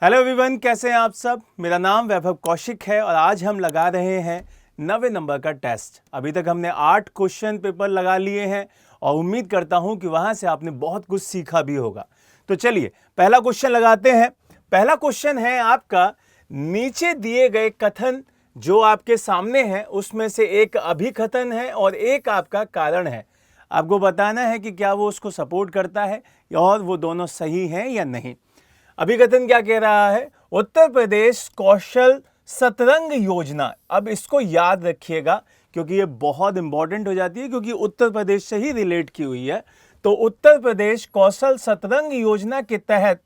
Hello everyone, कैसे हैं आप सब। मेरा नाम वैभव कौशिक है और आज हम लगा रहे हैं 90 नंबर का टेस्ट। अभी तक हमने 8 क्वेश्चन पेपर लगा लिए हैं और उम्मीद करता हूं कि वहां से आपने बहुत कुछ सीखा भी होगा। तो चलिए पहला क्वेश्चन लगाते हैं। पहला क्वेश्चन है आपका, नीचे दिए गए कथन जो आपके सामने है उसमें से एक अभिकथन है और एक आपका कारण है। आपको बताना है कि क्या वो उसको सपोर्ट करता है और वो दोनों सही हैं या नहीं। अभिकथन क्या कह रहा है? उत्तर प्रदेश कौशल सतरंग योजना। अब इसको याद रखिएगा क्योंकि ये बहुत इंपॉर्टेंट हो जाती है, क्योंकि उत्तर प्रदेश से ही रिलेट की हुई है। तो उत्तर प्रदेश कौशल सतरंग योजना के तहत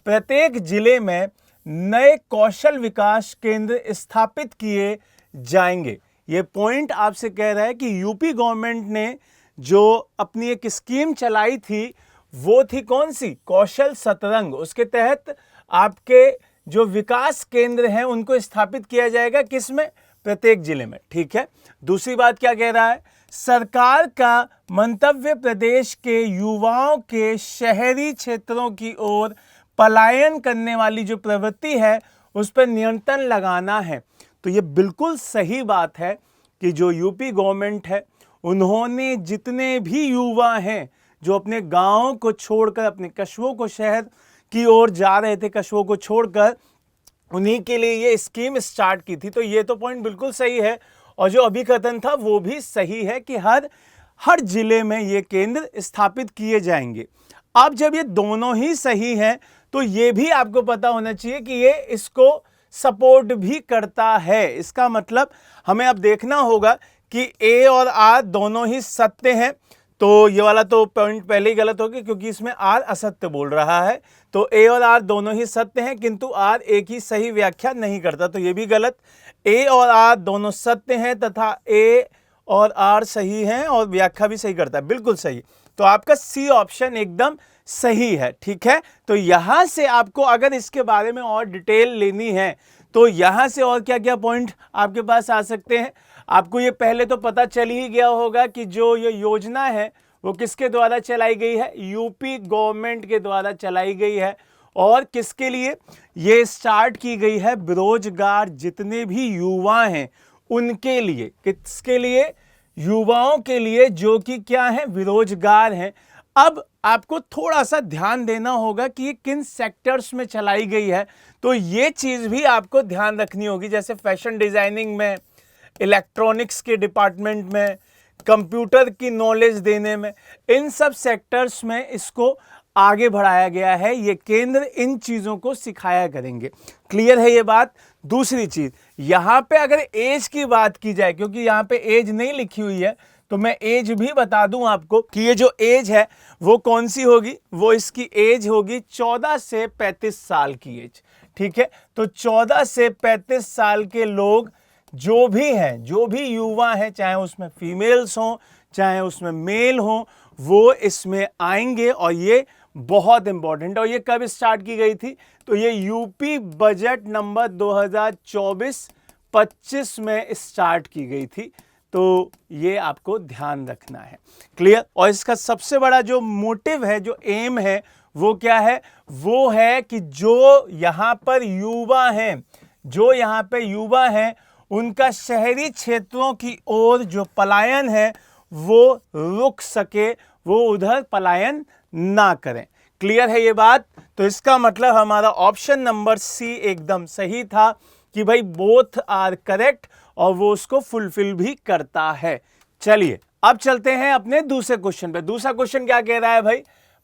प्रत्येक जिले में नए कौशल विकास केंद्र स्थापित किए जाएंगे। ये पॉइंट आपसे कह रहा है कि यूपी गवर्नमेंट ने जो अपनी एक स्कीम चलाई थी वो थी कौन सी? कौशल सतरंग। उसके तहत आपके जो विकास केंद्र हैं उनको स्थापित किया जाएगा, किसमें? प्रत्येक जिले में। ठीक है। दूसरी बात क्या कह रहा है? सरकार का मंतव्य प्रदेश के युवाओं के शहरी क्षेत्रों की ओर पलायन करने वाली जो प्रवृत्ति है उस पर नियंत्रण लगाना है। तो ये बिल्कुल सही बात है कि जो यूपी गवर्नमेंट है उन्होंने जितने भी युवा हैं जो अपने गांवों को छोड़कर, अपने कस्बों को शहर की ओर जा रहे थे, कस्बों को छोड़कर, उन्हीं के लिए ये स्कीम स्टार्ट की थी। तो ये तो पॉइंट बिल्कुल सही है और जो अभिकथन था वो भी सही है कि हर जिले में ये केंद्र स्थापित किए जाएंगे। अब जब ये दोनों ही सही हैं तो ये भी आपको पता होना चाहिए कि ये इसको सपोर्ट भी करता है। इसका मतलब हमें अब देखना होगा कि ए और आर दोनों ही सत्य हैं। तो ये वाला तो पॉइंट पहले ही गलत हो गया क्योंकि इसमें आर असत्य बोल रहा है। तो ए और आर दोनों ही सत्य हैं किंतु आर एक ही सही व्याख्या नहीं करता, तो ये भी गलत। ए और आर दोनों सत्य हैं तथा ए और आर सही हैं और व्याख्या भी सही करता है, बिल्कुल सही। तो आपका सी ऑप्शन एकदम सही है। ठीक है। तो यहां से आपको अगर इसके बारे में और डिटेल लेनी है तो यहां से और क्या क्या पॉइंट आपके पास आ सकते हैं। आपको ये पहले तो पता चल ही गया होगा कि जो ये योजना है वो किसके द्वारा चलाई गई है? यूपी गवर्नमेंट के द्वारा चलाई गई है। और किसके लिए ये स्टार्ट की गई है? बेरोजगार जितने भी युवा हैं उनके लिए। किसके लिए? युवाओं के लिए, जो कि क्या है? बेरोजगार हैं। अब आपको थोड़ा सा ध्यान देना होगा कि ये किन सेक्टर्स में चलाई गई है, तो ये चीज भी आपको ध्यान रखनी होगी। जैसे फैशन डिजाइनिंग में, इलेक्ट्रॉनिक्स के डिपार्टमेंट में, कंप्यूटर की नॉलेज देने में, इन सब सेक्टर्स में इसको आगे बढ़ाया गया है। ये केंद्र इन चीजों को सिखाया करेंगे। क्लियर है ये बात? दूसरी चीज, यहां पे अगर एज की बात की जाए, क्योंकि यहां पे एज नहीं लिखी हुई है, तो मैं एज भी बता दूं आपको कि ये जो एज है वो कौन सी होगी। वो इसकी एज होगी 14 से 35 साल की एज। ठीक है। तो 14 से 35 साल के लोग जो भी हैं, जो भी युवा हैं, चाहे उसमें फीमेल्स हों चाहे उसमें मेल हों, वो इसमें आएंगे। और ये बहुत इंपॉर्टेंट है। और ये कब स्टार्ट की गई थी? तो ये यूपी बजट नंबर 2024-25 में स्टार्ट की गई थी। तो ये आपको ध्यान रखना है। क्लियर? और इसका सबसे बड़ा जो मोटिव है, जो एम है, वो क्या है? वो है कि जो यहां पर युवा हैं, जो यहां पे युवा हैं, उनका शहरी क्षेत्रों की ओर जो पलायन है वो रुक सके, वो उधर पलायन ना करें। क्लियर है ये बात? तो इसका मतलब हमारा ऑप्शन नंबर सी एकदम सही था कि भाई बोथ आर करेक्ट और वो उसको फुलफिल भी करता है। चलिए अब चलते हैं अपने दूसरे क्वेश्चन पे। दूसरा क्वेश्चन क्या कह रहा है भाई?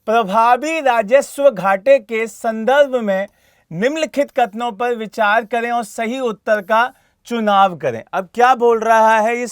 प्रभावी राजस्व घाटे के संदर्भ में निम्नलिखित कथनों पर विचार करें और सही उत्तर का चुनाव करें। अब क्या बोल रहा है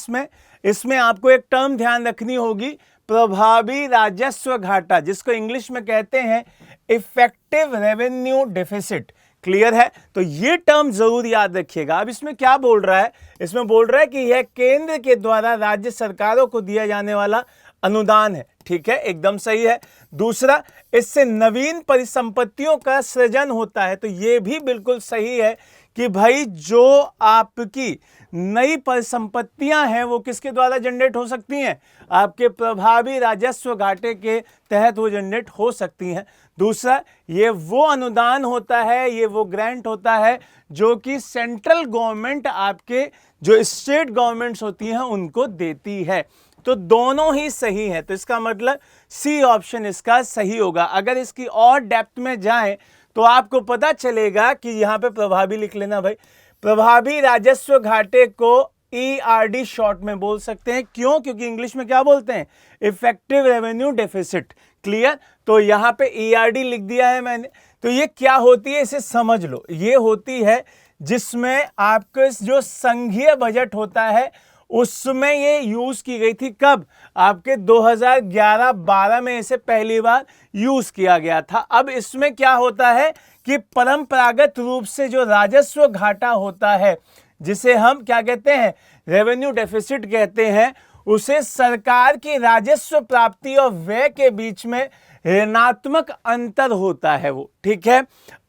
इसमें आपको एक टर्म ध्यान रखनी होगी, प्रभावी राजस्व घाटा, जिसको इंग्लिश में कहते हैं इफेक्टिव रेवेन्यू डेफिसिट। क्लियर है? तो ये टर्म जरूर याद रखिएगा। अब इसमें क्या बोल रहा है? इसमें बोल रहा है कि यह केंद्र के द्वारा राज्य सरकारों को दिया जाने वाला अनुदान है। ठीक है, एकदम सही है। दूसरा, इससे नवीन परिसंपत्तियों का सृजन होता है, तो ये भी बिल्कुल सही है कि भाई जो आपकी नई परिसंपत्तियां हैं वो किसके द्वारा जनरेट हो सकती हैं, आपके प्रभावी राजस्व घाटे के तहत वो जनरेट हो सकती हैं। दूसरा, ये वो अनुदान होता है, ये वो ग्रांट होता है जो कि सेंट्रल गवर्नमेंट आपके जो स्टेट गवर्नमेंट्स होती हैं उनको देती है। तो दोनों ही सही है, तो इसका मतलब सी ऑप्शन इसका सही होगा। अगर इसकी और डेप्थ में जाएं तो आपको पता चलेगा कि यहां पे प्रभावी लिख लेना भाई। प्रभावी राजस्व घाटे को ERD शॉर्ट में बोल सकते हैं। क्यों? क्योंकि इंग्लिश में क्या बोलते हैं, इफेक्टिव रेवेन्यू डेफिसिट। क्लियर? तो यहां पे ERD लिख दिया है मैंने। तो ये क्या होती है, इसे समझ लो। ये होती है जिसमें आपके जो संघीय बजट होता है उसमें ये यूज की गई थी। कब? आपके 2011-12 में इसे पहली बार यूज किया गया था। अब इसमें क्या होता है कि परंपरागत रूप से जो राजस्व घाटा होता है, जिसे हम क्या कहते हैं, रेवेन्यू डेफिसिट कहते हैं, उसे सरकार की राजस्व प्राप्ति और व्यय के बीच में ऋणात्मक अंतर होता है वो। ठीक है,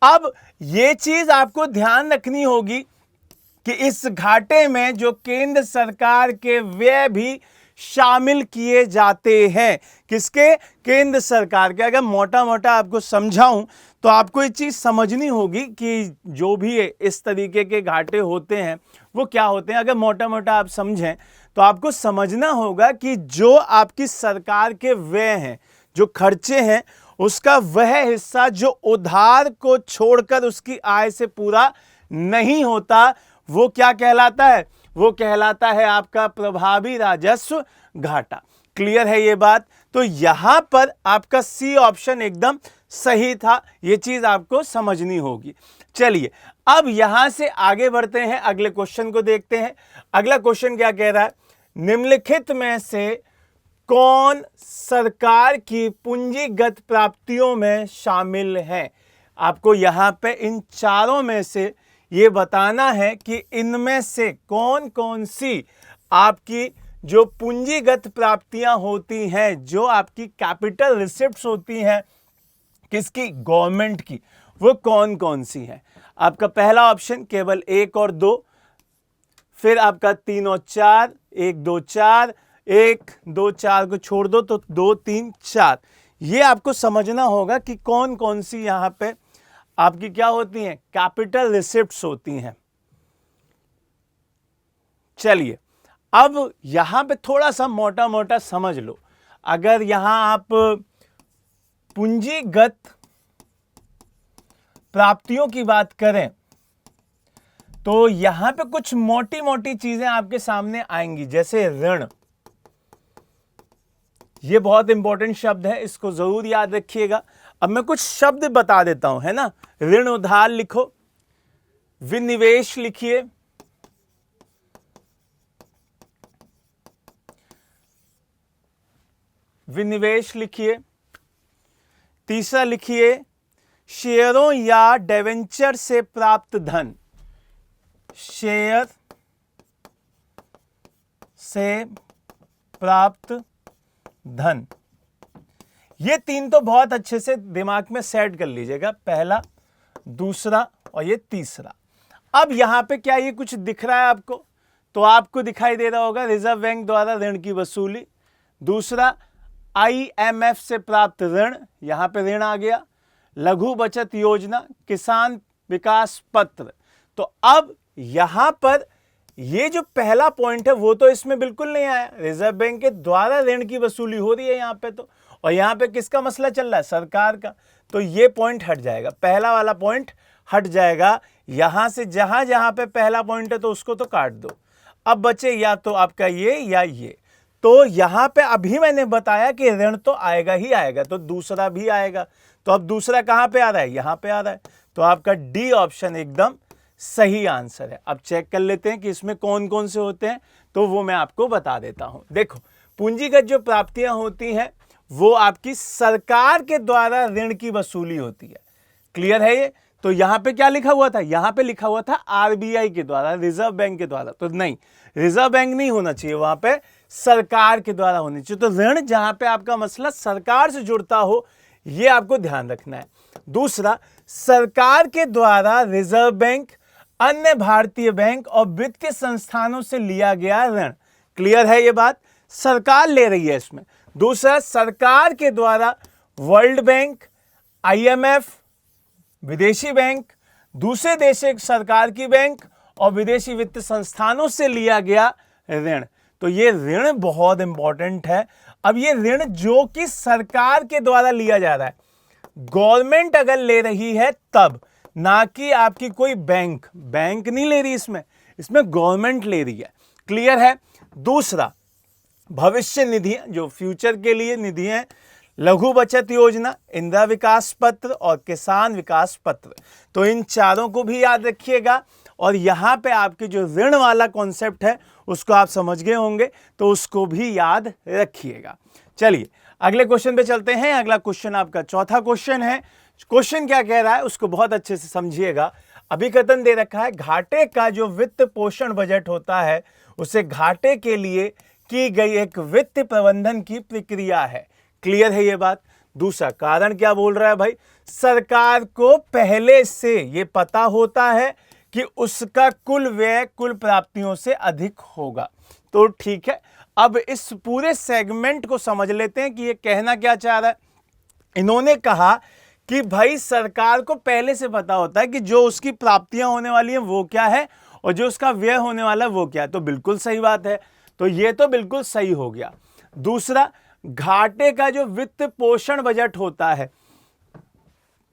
अब ये चीज आपको ध्यान रखनी होगी कि इस घाटे में जो केंद्र सरकार के व्यय भी शामिल किए जाते हैं। किसके? केंद्र सरकार के। अगर मोटा मोटा आपको समझाऊं तो आपको ये चीज समझनी होगी कि जो भी इस तरीके के घाटे होते हैं वो क्या होते हैं। अगर मोटा मोटा आप समझें तो आपको समझना होगा कि जो आपकी सरकार के व्यय हैं, जो खर्चे हैं, उसका वह हिस्सा जो उधार को छोड़कर उसकी आय से पूरा नहीं होता, वो क्या कहलाता है? वो कहलाता है आपका प्रभावी राजस्व घाटा। क्लियर है ये बात? तो यहां पर आपका सी ऑप्शन एकदम सही था। ये चीज आपको समझनी होगी। चलिए अब यहां से आगे बढ़ते हैं, अगले क्वेश्चन को देखते हैं। अगला क्वेश्चन क्या कह रहा है, निम्नलिखित में से कौन सरकार की पूंजीगत प्राप्तियों में शामिल है? आपको यहां पे इन चारों में से ये बताना है कि इनमें से कौन कौन सी आपकी जो पूंजीगत प्राप्तियां होती हैं, जो आपकी कैपिटल रिसिप्ट्स होती हैं, किसकी? गवर्नमेंट की, वो कौन कौन सी हैं। आपका पहला ऑप्शन केवल 1 और 2, फिर आपका 3 और 4, 1 2 4, 1 2 4 को छोड़ दो तो 2 3 4। ये आपको समझना होगा कि कौन कौन सी यहां पे आपकी क्या होती हैं, कैपिटल रिसिप्ट्स होती हैं। चलिए अब यहां पे थोड़ा सा मोटा मोटा समझ लो। अगर यहां आप पूंजीगत प्राप्तियों की बात करें तो यहां पे कुछ मोटी मोटी चीजें आपके सामने आएंगी, जैसे ऋण। ये बहुत इंपॉर्टेंट शब्द है, इसको जरूर याद रखिएगा। अब मैं कुछ शब्द बता देता हूं, है ना। ऋण उधार लिखो, विनिवेश लिखिए, विनिवेश लिखिए। तीसरा लिखिए शेयरों या डिवेंचर से प्राप्त धन, शेयर से प्राप्त धन। ये तीन तो बहुत अच्छे से दिमाग में सेट कर लीजिएगा, पहला, दूसरा और ये तीसरा। अब यहां पे क्या ये कुछ दिख रहा है आपको? तो आपको दिखाई दे रहा होगा रिजर्व बैंक द्वारा ऋण की वसूली। दूसरा, IMF से प्राप्त ऋण, यहां पे ऋण आ गया। लघु बचत योजना, किसान विकास पत्र। तो अब यहां पर ये जो पहला पॉइंट है वो तो इसमें बिल्कुल नहीं आया। रिजर्व बैंक के द्वारा ऋण की वसूली हो रही है यहां पे, तो और यहां पे किसका मसला चल रहा है? सरकार का। तो ये पॉइंट हट जाएगा, पहला वाला पॉइंट हट जाएगा। यहां से जहां जहां पे पहला पॉइंट है तो उसको तो काट दो। अब बचे या तो आपका ये या ये। तो यहां पे अभी मैंने बताया कि ऋण तो आएगा ही आएगा, तो दूसरा भी आएगा। तो अब दूसरा कहां पे आ रहा है? यहां पे आ रहा है। तो आपका डी ऑप्शन एकदम सही आंसर है। अब चेक कर लेते हैं कि इसमें कौन कौन से होते हैं, तो वो मैं आपको बता देता हूं। देखो, पूंजीगत जो प्राप्तियां होती हैं वो आपकी सरकार के द्वारा ऋण की वसूली होती है। क्लियर है ये? तो यहां पे क्या लिखा हुआ था? यहां पे लिखा हुआ था RBI के द्वारा, रिजर्व बैंक के द्वारा। तो नहीं, रिजर्व बैंक नहीं होना चाहिए, वहां पे सरकार के द्वारा होनी चाहिए। तो ऋण जहां पे आपका मसला सरकार से जुड़ता हो, ये आपको ध्यान रखना है। दूसरा, सरकार के द्वारा रिजर्व बैंक, अन्य भारतीय बैंक और वित्तीय संस्थानों से लिया गया ऋण। क्लियर है ये बात, सरकार ले रही है इसमें। दूसरा, सरकार के द्वारा वर्ल्ड बैंक, IMF, विदेशी बैंक, दूसरे देश के सरकार की बैंक और विदेशी वित्त संस्थानों से लिया गया ऋण। तो ये ऋण बहुत इंपॉर्टेंट है। अब ये ऋण जो कि सरकार के द्वारा लिया जा रहा है, गवर्नमेंट अगर ले रही है तब, ना कि आपकी कोई बैंक नहीं ले रही, इसमें गवर्नमेंट ले रही है। क्लियर है। दूसरा, भविष्य निधि, जो फ्यूचर के लिए निधि है, लघु बचत योजना, इंदिरा विकास पत्र और किसान विकास पत्र। तो इन चारों को भी याद रखिएगा। और यहां पे आपके जो ऋण वाला कॉन्सेप्ट है उसको आप समझ गए होंगे, तो उसको भी याद रखिएगा। चलिए अगले क्वेश्चन पे चलते हैं। अगला क्वेश्चन आपका चौथा क्वेश्चन है। क्वेश्चन क्या कह रहा है उसको बहुत अच्छे से समझिएगा। अभिकथन दे रखा है, घाटे का जो वित्त पोषण बजट होता है उसे घाटे के लिए की गई एक वित्त प्रबंधन की प्रक्रिया है। क्लियर है ये बात। दूसरा, कारण क्या बोल रहा है भाई, सरकार को पहले से ये पता होता है कि उसका कुल व्यय कुल प्राप्तियों से अधिक होगा। तो ठीक है, अब इस पूरे सेगमेंट को समझ लेते हैं कि ये कहना क्या चाह रहा है। इन्होंने कहा कि भाई सरकार को पहले से पता होता है कि जो उसकी प्राप्तियां होने वाली हैं वो क्या है और जो उसका व्यय होने वाला है वो क्या है। तो बिल्कुल सही बात है, तो ये तो बिल्कुल सही हो गया। दूसरा, घाटे का जो वित्त पोषण बजट होता है,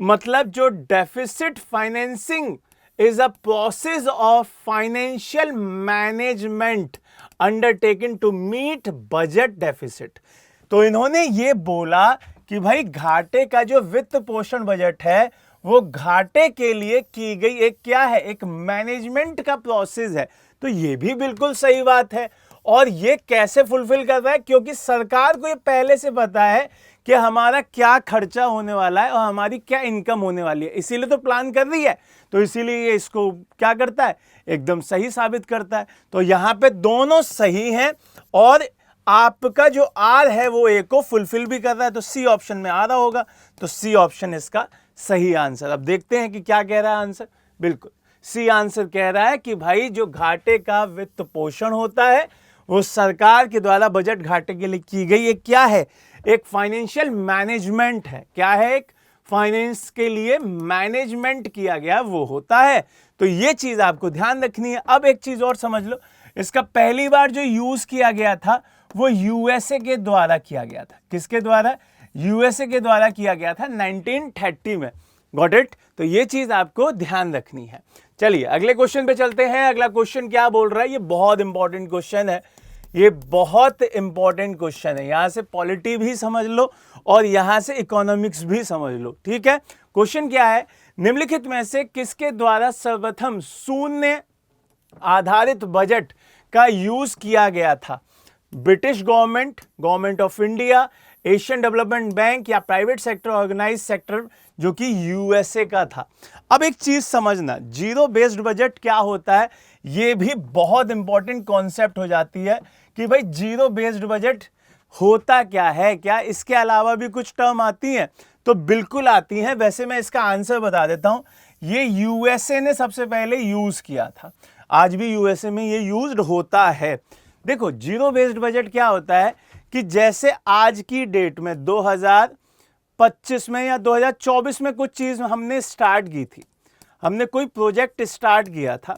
मतलब जो deficit financing is a process of financial management undertaken to meet budget deficit। तो इन्होंने ये बोला कि भाई घाटे का जो वित्त पोषण बजट है वो घाटे के लिए की गई एक क्या है, एक मैनेजमेंट का प्रोसेस है। तो ये भी बिल्कुल सही बात है। और ये कैसे फुलफिल कर रहा है, क्योंकि सरकार को ये पहले से पता है कि हमारा क्या खर्चा होने वाला है और हमारी क्या इनकम होने वाली है, इसीलिए तो प्लान कर रही है। तो इसीलिए ये इसको क्या करता है, एकदम सही साबित करता है। तो यहाँ पे दोनों सही हैं और आपका जो आर है वो ए को फुलफिल भी कर रहा है। तो सी ऑप्शन में आ रहा होगा, तो सी ऑप्शन इसका सही आंसर। अब देखते हैं कि क्या कह रहा है आंसर। बिल्कुल सी आंसर कह रहा है कि भाई जो घाटे का वित्त पोषण होता है वो सरकार के द्वारा बजट घाटे के लिए की गई एक क्या है, एक फाइनेंशियल मैनेजमेंट है। क्या है, एक फाइनेंस के लिए मैनेजमेंट किया गया वो होता है। तो ये चीज आपको ध्यान रखनी है। अब एक चीज और समझ लो, इसका पहली बार जो यूज किया गया था वो यूएसए के द्वारा किया गया था। किसके द्वारा, यूएसए के द्वारा किया गया था 1930 में। Got it. तो ये चीज आपको ध्यान रखनी है। चलिए अगले क्वेश्चन पे चलते हैं। अगला क्वेश्चन क्या बोल रहा है, ये बहुत इंपॉर्टेंट क्वेश्चन है। ये बहुत इंपॉर्टेंट क्वेश्चन है। यहां से पॉलिटी भी समझ लो और यहां से इकोनॉमिक्स भी समझ लो। ठीक है, क्वेश्चन क्या है, निम्नलिखित में से किसके द्वारा सर्वप्रथम शून्य आधारित बजट का यूज किया गया था। British government, government of India, Asian development bank या प्राइवेट सेक्टर, ऑर्गेनाइज सेक्टर जो कि यूएसए का था। अब एक चीज समझना, जीरो बेस्ड बजट क्या होता है, ये भी बहुत इंपॉर्टेंट कॉन्सेप्ट हो जाती है कि भाई जीरो बेस्ड बजट होता क्या है, क्या इसके अलावा भी कुछ टर्म आती हैं। तो बिल्कुल आती हैं। वैसे मैं इसका आंसर बता देता हूं, ये यूएसए ने सबसे पहले यूज किया था, आज भी यूएसए में ये यूज्ड होता है। देखो जीरो बेस्ड बजट क्या होता है कि जैसे आज की डेट में 2025 में या 2024 में कुछ चीज हमने स्टार्ट की थी, हमने कोई प्रोजेक्ट स्टार्ट किया था,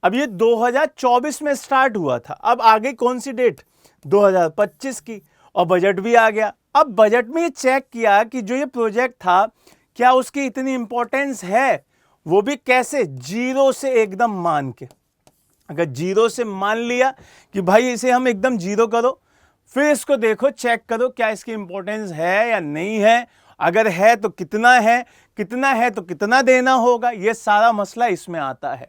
अब ये 2024 में स्टार्ट हुआ था, अब आगे कौन सी डेट 2025 की, और बजट भी आ गया। अब बजट में ये चेक किया कि जो ये प्रोजेक्ट था क्या उसकी इतनी इंपॉर्टेंस है, वो भी कैसे, जीरो से एकदम मान के। अगर जीरो से मान लिया कि भाई इसे हम एकदम जीरो करो, फिर इसको देखो चेक करो क्या इसकी इंपॉर्टेंस है या नहीं है, अगर है तो कितना है, कितना है तो कितना देना होगा, ये सारा मसला इसमें आता है।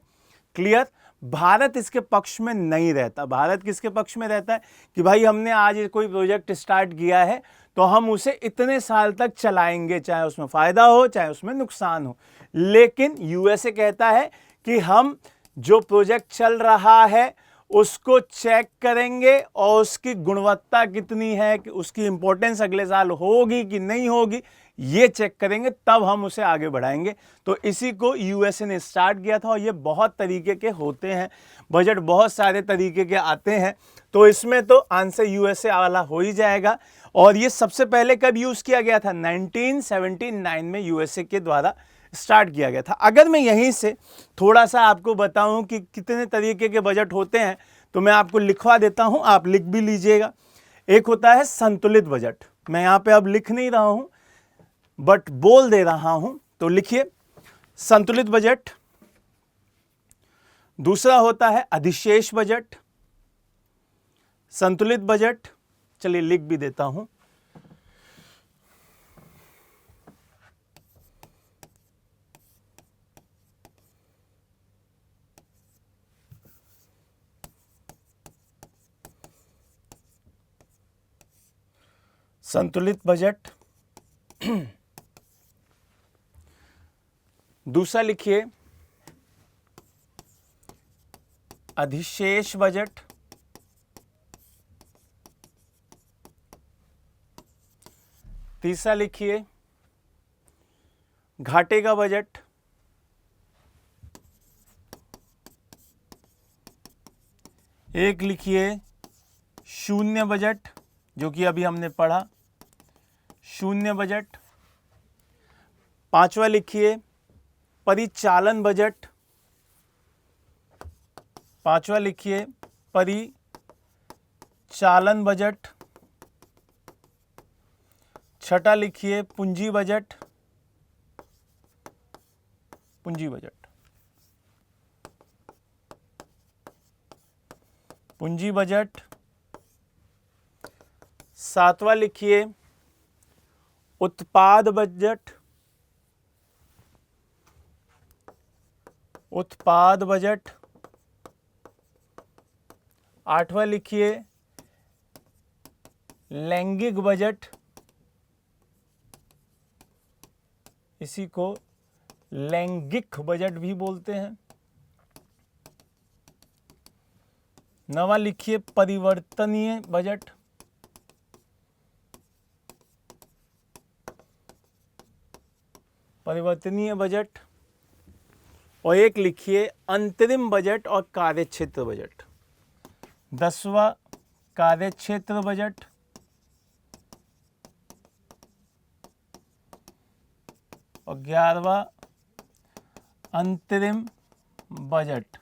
क्लियर। भारत इसके पक्ष में नहीं रहता। भारत किसके पक्ष में रहता है कि भाई हमने आज कोई प्रोजेक्ट स्टार्ट किया है तो हम उसे इतने साल तक चलाएंगे, चाहे उसमें फायदा हो चाहे उसमें नुकसान हो। लेकिन यूएसए कहता है कि हम जो प्रोजेक्ट चल रहा है उसको चेक करेंगे और उसकी गुणवत्ता कितनी है, कि उसकी इंपॉर्टेंस अगले साल होगी कि नहीं होगी, ये चेक करेंगे, तब हम उसे आगे बढ़ाएंगे। तो इसी को यूएसए ने स्टार्ट किया था और ये बहुत तरीके के होते हैं, बजट बहुत सारे तरीके के आते हैं। तो इसमें तो आंसर यूएसए वाला हो ही जाएगा। और ये सबसे पहले कब यूज किया गया था? 1979 में यूएसए के द्वारा स्टार्ट किया गया था। अगर मैं यहीं से थोड़ा सा आपको बताऊं कि कितने तरीके के बजट होते हैं, तो मैं आपको लिखवा देता हूं, आप लिख भी लीजिएगा। एक होता है संतुलित बजट, मैं यहां पे अब लिख नहीं रहा हूं बट बोल दे रहा हूं, तो लिखिए संतुलित बजट। दूसरा होता है अधिशेष बजट, संतुलित बजट, चलिए लिख भी देता हूं, संतुलित बजट। दूसरा लिखिए अधिशेष बजट। तीसरा लिखिए घाटे का बजट। एक लिखिए शून्य बजट, जो कि अभी हमने पढ़ा, शून्य बजट। पांचवा लिखिए परिचालन बजट। पांचवा लिखिए परिचालन बजट। छठा लिखिए पूंजी बजट। पूंजी बजट, पूंजी बजट। सातवां लिखिए उत्पाद बजट। उत्पाद बजट। आठवां लिखिए लैंगिक बजट, इसी को लैंगिक बजट भी बोलते हैं। नवा लिखिए परिवर्तनीय बजट। परिवर्तनीय बजट। और एक लिखिए अंतरिम बजट और कार्यक्षेत्र बजट। 10वां कार्यक्षेत्र बजट। और 11वां अंतरिम बजट।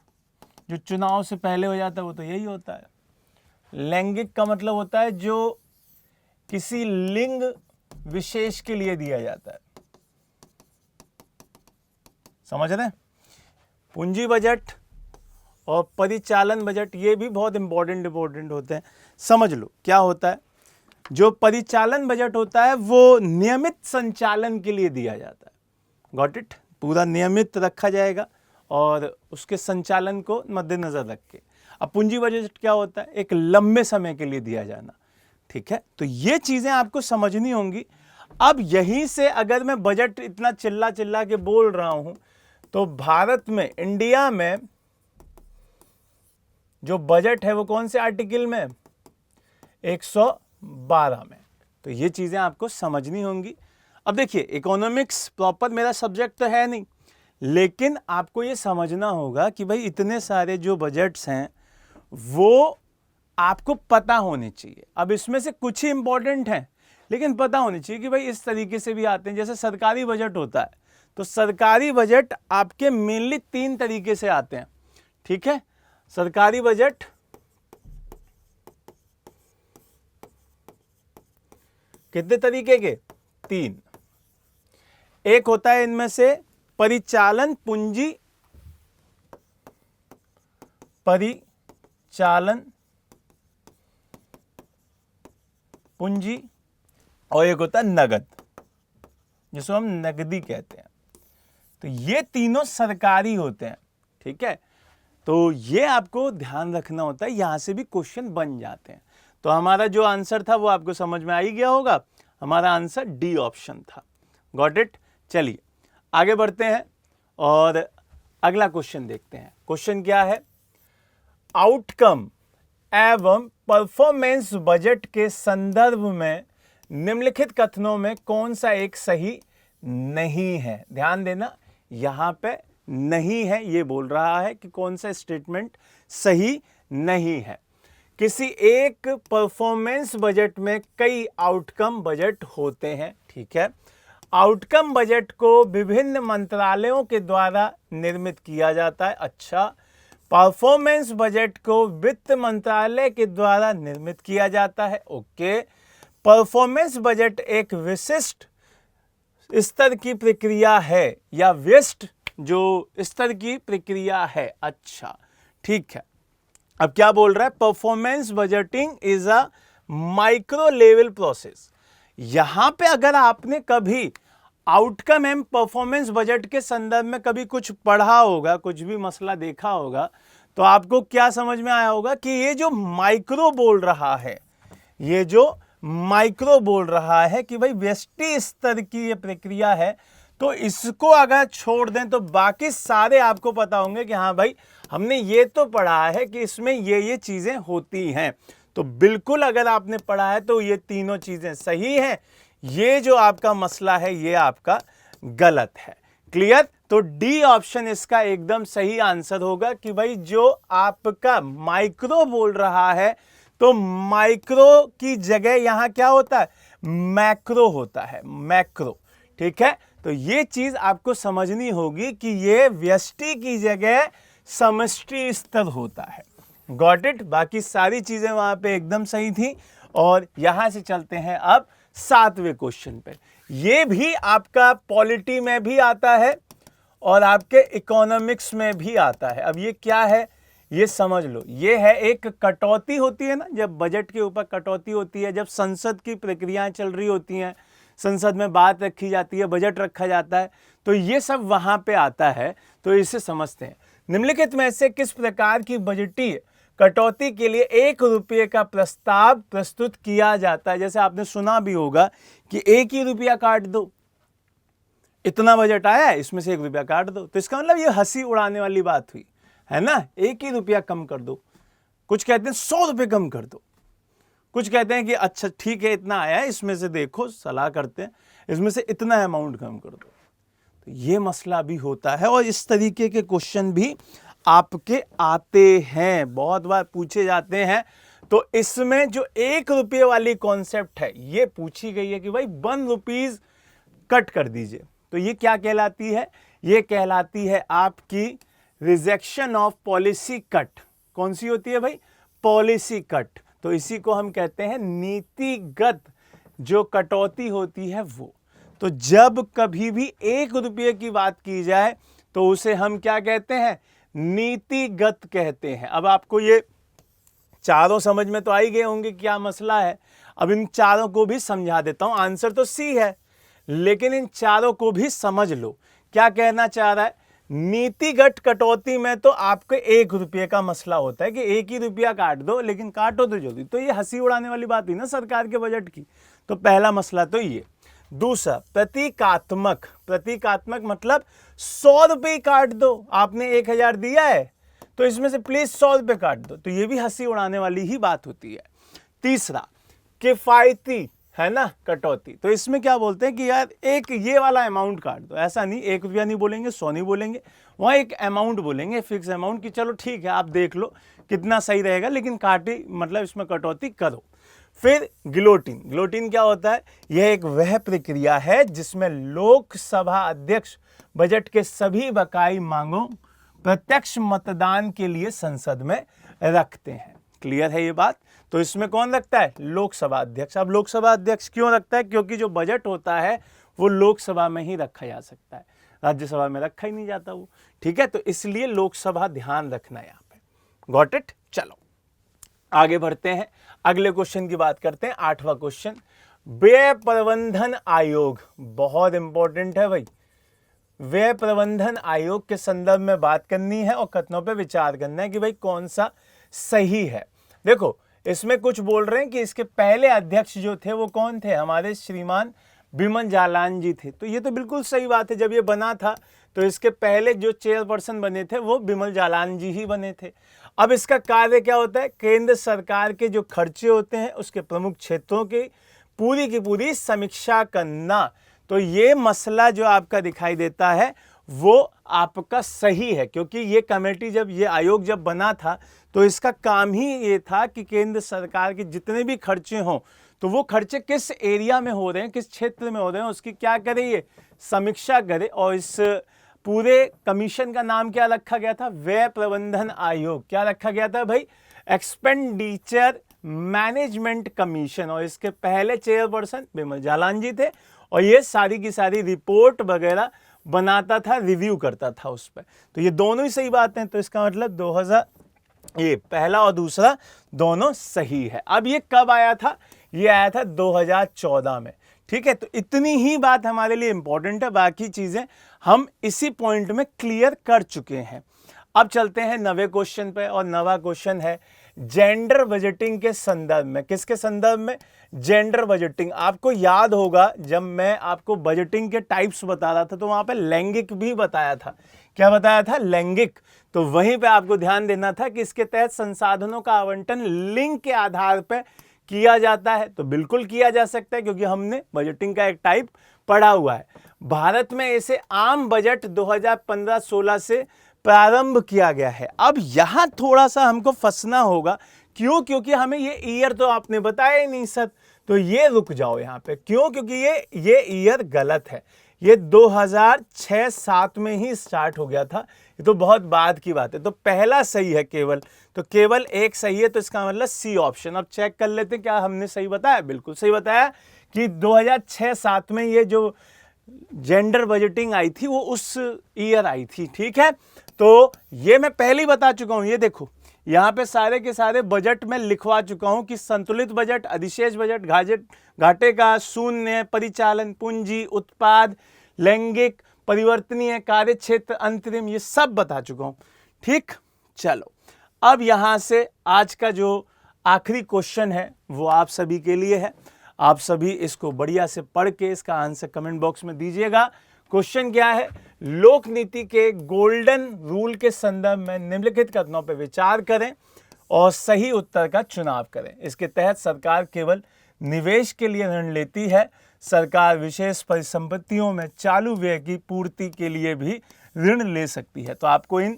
जो चुनाव से पहले हो जाता है वो तो यही होता है। लैंगिक का मतलब होता है जो किसी लिंग विशेष के लिए दिया जाता है, समझ रहे हैं? पूंजी बजट और परिचालन बजट ये भी बहुत इंपॉर्टेंट होते हैं। समझ लो क्या होता है। जो परिचालन बजट होता है वो नियमित संचालन के लिए दिया जाता है, गॉट इट, पूरा नियमित रखा जाएगा और उसके संचालन को मद्देनजर रख के। अब पूंजी बजट क्या होता है? एक लंबे समय के लिए दिया जाना, ठीक है। तो ये चीजें आपको समझनी होंगी। अब यहीं से अगर मैं बजट इतना चिल्ला चिल्ला के बोल रहा हूं, तो भारत में, इंडिया में जो बजट है वो कौन से आर्टिकल में? 112 में। तो ये चीजें आपको समझनी होंगी। अब देखिए इकोनॉमिक्स प्रॉपर मेरा सब्जेक्ट तो है नहीं, लेकिन आपको ये समझना होगा कि भाई इतने सारे जो बजट्स हैं वो आपको पता होने चाहिए। अब इसमें से कुछ ही इंपॉर्टेंट हैं, लेकिन पता होनी चाहिए कि भाई इस तरीके से भी आते हैं। जैसे सरकारी बजट होता है, तो सरकारी बजट आपके मेनली 3 तरीके से आते हैं, ठीक है। सरकारी बजट कितने तरीके के? 3। एक होता है इनमें से परिचालन पूंजी, परिचालन पूंजी, और एक होता है नगद, जिसको हम नगदी कहते हैं। तो ये तीनों सरकारी होते हैं, ठीक है। तो ये आपको ध्यान रखना होता है, यहां से भी क्वेश्चन बन जाते हैं। तो हमारा जो आंसर था वो आपको समझ में आ ही गया होगा। हमारा आंसर डी ऑप्शन था, गॉट इट। चलिए आगे बढ़ते हैं और अगला क्वेश्चन देखते हैं। क्वेश्चन क्या है? आउटकम एवं परफॉर्मेंस बजट के संदर्भ में निम्नलिखित कथनों में कौन सा एक सही नहीं है? ध्यान देना, यहां पे नहीं है, ये बोल रहा है कि कौन सा स्टेटमेंट सही नहीं है। किसी एक परफॉर्मेंस बजट में कई आउटकम बजट होते हैं, ठीक है। आउटकम बजट को विभिन्न मंत्रालयों के द्वारा निर्मित किया जाता है। अच्छा, परफॉर्मेंस बजट को वित्त मंत्रालय के द्वारा निर्मित किया जाता है। ओके, परफॉर्मेंस बजट एक विशिष्ट स्तर की प्रक्रिया है या व्यस्त जो स्तर की प्रक्रिया है। अच्छा, ठीक है। अब क्या बोल रहा है? Performance budgeting is a micro level process. यहां पे अगर आपने कभी आउटकम एंड परफॉर्मेंस बजट के संदर्भ में कभी कुछ पढ़ा होगा, कुछ भी मसला देखा होगा, तो आपको क्या समझ में आया होगा कि ये जो माइक्रो बोल रहा है, ये जो माइक्रो बोल रहा है कि भाई व्यष्टि स्तर की ये प्रक्रिया है, तो इसको अगर छोड़ दें तो बाकी सारे आपको पता होंगे कि हाँ भाई हमने ये तो पढ़ा है कि इसमें ये चीजें होती हैं। तो बिल्कुल अगर आपने पढ़ा है तो ये तीनों चीजें सही हैं। ये जो आपका मसला है ये आपका गलत है। क्लियर? तो डी ऑप्शन इसका एकदम सही आंसर होगा कि भाई जो आपका माइक्रो बोल रहा है तो माइक्रो की जगह यहां क्या होता है? मैक्रो होता है, मैक्रो। ठीक है, तो ये चीज आपको समझनी होगी कि ये व्यष्टि की जगह समष्टि स्तर होता है। Got it? बाकी सारी चीजें वहां पे एकदम सही थी। और यहां से चलते हैं अब 7वें क्वेश्चन पे। ये भी आपका पॉलिटी में भी आता है और आपके इकोनॉमिक्स में भी आता है। अब ये क्या है ये समझ लो। ये है एक कटौती होती है ना, जब बजट के ऊपर कटौती होती है, जब संसद की प्रक्रियाएं चल रही होती हैं, संसद में बात रखी जाती है, बजट रखा जाता है, तो ये सब वहां पे आता है। तो इसे समझते हैं। निम्नलिखित में से किस प्रकार की बजटीय कटौती के लिए 1 रुपये का प्रस्ताव प्रस्तुत किया जाता है? जैसे आपने सुना भी होगा कि 1 ही रुपया काट दो, इतना बजट आया है इसमें से 1 रुपया काट दो। तो इसका मतलब ये हंसी उड़ाने वाली बात हुई है ना। 1 ही रुपया कम कर दो, कुछ कहते हैं 100 रुपये कम कर दो, कुछ कहते हैं कि अच्छा ठीक है इतना आया है, इसमें से देखो सलाह करते हैं, इसमें से इतना अमाउंट कम कर दो। तो ये मसला भी होता है और इस तरीके के क्वेश्चन भी आपके आते हैं, बहुत बार पूछे जाते हैं। तो इसमें जो 1 रुपये वाली कॉन्सेप्ट है ये पूछी गई है कि भाई 1 रुपीज कट कर दीजिए। तो ये क्या कहलाती है? ये कहलाती है आपकी रिजेक्शन ऑफ पॉलिसी कट। कौन सी होती है भाई? Policy cut. तो इसी को हम कहते हैं नीतिगत जो कटौती होती है वो। तो जब कभी भी 1 रुपये की बात की जाए तो उसे हम क्या कहते हैं? नीतिगत कहते हैं। अब आपको ये चारों समझ में तो आ ही गए होंगे क्या मसला है। अब इन चारों को भी समझा देता हूं। आंसर तो सी है, लेकिन इन चारों को भी समझ लो क्या कहना चाह रहा है। नीतिगत कटौती में तो आपके 1 रुपये का मसला होता है कि 1 ही रुपया काट दो, लेकिन काटो तो जल्दी। तो ये हंसी उड़ाने वाली बात हुई ना सरकार के बजट की। तो पहला मसला तो ये। दूसरा, प्रतीकात्मक। प्रतीकात्मक मतलब 100 रुपये काट दो। आपने 1000 दिया है तो इसमें से प्लीज 100 रुपये काट दो। तो ये भी हंसी उड़ाने वाली ही बात होती है। तीसरा, किफायती है ना कटौती। तो इसमें क्या बोलते हैं कि यार एक ये वाला अमाउंट काट दो। ऐसा नहीं 1 रुपया नहीं बोलेंगे, 100 नहीं बोलेंगे, वहां एक अमाउंट बोलेंगे, फिक्स अमाउंट की चलो ठीक है आप देख लो कितना सही रहेगा, लेकिन काटी मतलब इसमें कटौती करो। फिर गिलोटिन। गिलोटिन क्या होता है? यह एक वह प्रक्रिया है जिसमें लोकसभा अध्यक्ष बजट के सभी बकाई मांगों प्रत्यक्ष मतदान के लिए संसद में रखते हैं। क्लियर है ये बात? तो इसमें कौन रखता है? लोकसभा अध्यक्ष। अब लोकसभा अध्यक्ष क्यों रखता है? क्योंकि जो बजट होता है वो लोकसभा में ही रखा जा सकता है, राज्यसभा में रखा ही नहीं जाता वो। ठीक है, तो इसलिए लोकसभा ध्यान रखना है यहाँ पे। Got it? चलो आगे बढ़ते हैं, अगले क्वेश्चन की बात करते हैं। 8वां क्वेश्चन, व्यय प्रबंधन आयोग। बहुत इंपॉर्टेंट है भाई। व्यय प्रबंधन आयोग के संदर्भ में बात करनी है और कथनों पे विचार करना है कि भाई कौन सा सही है। देखो इसमें कुछ बोल रहे हैं कि इसके पहले अध्यक्ष जो थे वो कौन थे? हमारे श्रीमान बिमल जालान जी थे। तो ये तो बिल्कुल सही बात है। जब ये बना था तो इसके पहले जो चेयरपर्सन बने थे वो बिमल जालान जी ही बने थे। अब इसका कार्य क्या होता है? केंद्र सरकार के जो खर्चे होते हैं उसके प्रमुख क्षेत्रों की पूरी समीक्षा करना। तो ये मसला जो आपका दिखाई देता है वो आपका सही है, क्योंकि ये कमेटी जब ये आयोग जब बना था तो इसका काम ही ये था कि केंद्र सरकार के जितने भी खर्चे हों तो वो खर्चे किस एरिया में हो रहे हैं, किस क्षेत्र में हो रहे हैं, उसकी क्या करे, ये समीक्षा करे। और इस पूरे कमीशन का नाम क्या रखा गया था? व्यय प्रबंधन आयोग। क्या रखा गया था भाई? Expenditure management commission. और इसके पहले चेयरपर्सन बिमल जालान जी थे और ये सारी की सारी रिपोर्ट वगैरह बनाता था, रिव्यू करता था उस पर। तो ये दोनों ही सही बात हैं। तो इसका मतलब 2000 ये पहला और दूसरा दोनों सही है। अब ये कब आया था? ये आया था 2014 में। ठीक है, तो इतनी ही बात हमारे लिए इंपॉर्टेंट है, बाकी चीजें हम इसी पॉइंट में क्लियर कर चुके हैं। अब चलते हैं नवे क्वेश्चन पे, और नवा क्वेश्चन है जेंडर बजटिंग के संदर्भ में। किसके संदर्भ में? Gender budgeting. आपको याद होगा जब मैं आपको बजटिंग के टाइप्स बता रहा था तो वहां पे लैंगिक भी बताया था। क्या बताया था? लैंगिक। तो वहीं पे आपको ध्यान देना था कि इसके तहत संसाधनों का आवंटन लिंग के आधार पर किया जाता है। तो बिल्कुल किया जा सकता है, क्योंकि हमने बजटिंग का एक टाइप पढ़ा हुआ है। भारत में इसे आम बजट 2015-16 से प्रारंभ किया गया है। अब यहां थोड़ा सा हमको फंसना होगा। क्यों? क्योंकि हमें ये ईयर तो आपने बताया ही नहीं सर। तो ये रुक जाओ यहां पे। क्यों? क्योंकि ये ईयर गलत है। ये 2006-07 में ही स्टार्ट हो गया था। ये तो बहुत बाद की बात है। तो पहला सही है केवल, तो केवल एक सही है। तो इसका मतलब सी ऑप्शन। अब चेक कर लेते क्या हमने सही बताया? बिल्कुल सही बताया कि 2006-07 में ये जो जेंडर बजटिंग आई थी वो उस ईयर आई थी। ठीक है, तो ये मैं पहले ही बता चुका हूं। ये देखो यहां पे सारे के सारे बजट में लिखवा चुका हूं कि संतुलित बजट, अधिशेष बजट, घाटे का, शून्य, परिचालन, पूंजी, उत्पाद, लैंगिक, परिवर्तनीय, कार्य क्षेत्र, अंतरिम, ये सब बता चुका हूं। ठीक, चलो अब यहां से आज का जो आखिरी क्वेश्चन है वो आप सभी के लिए है। आप सभी इसको बढ़िया से पढ़ के इसका आंसर कमेंट बॉक्स में दीजिएगा। क्वेश्चन क्या है? लोक नीति के गोल्डन रूल के संदर्भ में निम्नलिखित कथनों पर विचार करें और सही उत्तर का चुनाव करें। इसके तहत सरकार केवल निवेश के लिए ऋण लेती है। सरकार विशेष परिसंपत्तियों में चालू व्यय की पूर्ति के लिए भी ऋण ले सकती है। तो आपको इन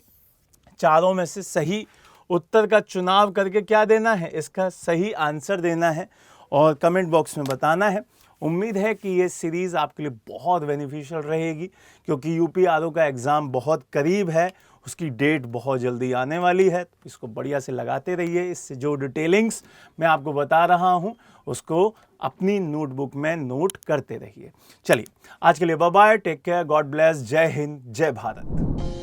चारों में से सही उत्तर का चुनाव करके क्या देना है? इसका सही आंसर देना है और कमेंट बॉक्स में बताना है। उम्मीद है कि ये सीरीज़ आपके लिए बहुत बेनिफिशियल रहेगी, क्योंकि यूपीआरओ का एग्ज़ाम बहुत करीब है, उसकी डेट बहुत जल्दी आने वाली है। तो इसको बढ़िया से लगाते रहिए। इससे जो डिटेलिंग्स मैं आपको बता रहा हूँ उसको अपनी नोटबुक में नोट करते रहिए। चलिए आज के लिए bye bye, take care, God bless, जय हिंद, जय भारत।